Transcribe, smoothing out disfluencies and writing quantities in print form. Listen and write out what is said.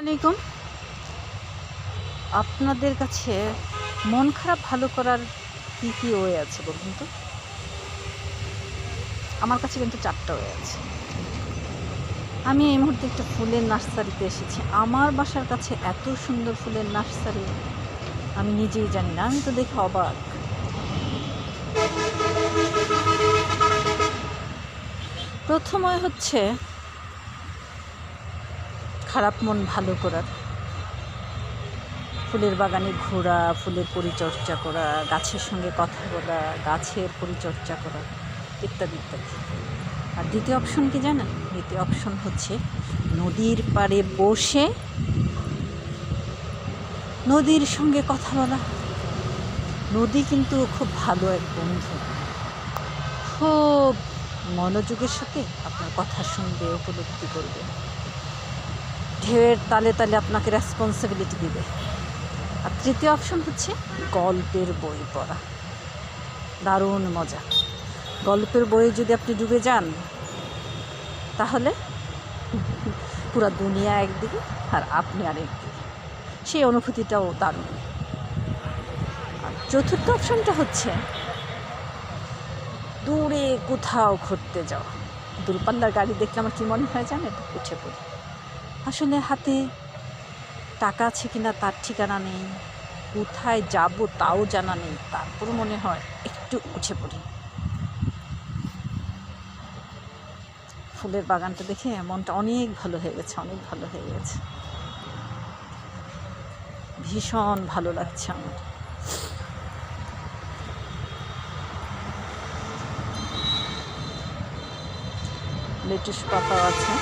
আলাইকুম। আপনাদের কাছে মন খারাপ ভালো করার কি ওয়ে আছে বলুন তো? আমার কাছে কিন্তু ৪ টা ওয়ে আছে। আমি এই মুহূর্তে একটা ফুলের নার্সারিতে এসেছি। আমার বাসার কাছে এত সুন্দর ফুলের নার্সারি আমি নিজেই জানি না। আমি তো দেখে অবাক। প্রথম ওয়ে হচ্ছে খারাপ মন ভালো করার। ফুলের বাগানে ঘোরা, ফুলের পরিচর্যা করা, গাছের সঙ্গে কথা বলা, গাছের পরিচর্যা করা ইত্যাদি ইত্যাদি। আর দ্বিতীয় অপশন কি জানেন? দ্বিতীয় অপশন হচ্ছে নদীর পাড়ে বসে নদীর সঙ্গে কথা বলা। নদী কিন্তু খুব ভালো এক বন্ধু, খুব মনোযোগের সাথে আপনার কথা শুনবে, উপলব্ধি করবে, ঢেউয়ের তালে তালে আপনাকে রেসপন্সিবিলিটি দিবে। আর তৃতীয় অপশন হচ্ছে গল্পের বই পড়া। দারুণ মজা। গল্পের বইয়ে যদি আপনি ডুবে যান তাহলে পুরো দুনিয়া একদিকে আর আপনি আরেকদিকে, সেই অনুভূতিটাও দারুণ। আর চতুর্থ অপশনটা হচ্ছে দূরে কোথাও ঘুরতে যাওয়া। দূরপাল্লার গাড়ি দেখলে আমার কী মনে হয় জানেন? উঠে পড়ি। আসলে হাতে টাকা আছে কিনা তার ঠিকানা নেই, কোথায় যাব তাও জানা নেই, তারপর মনে হয় একটু উঠে পড়ি। ফুলের বাগানটা দেখে মনটা অনেক ভালো হয়ে গেছে, অনেক ভালো হয়ে গেছে। ভীষণ ভালো লাগছে আমার। লেটুস পাতাও আছে।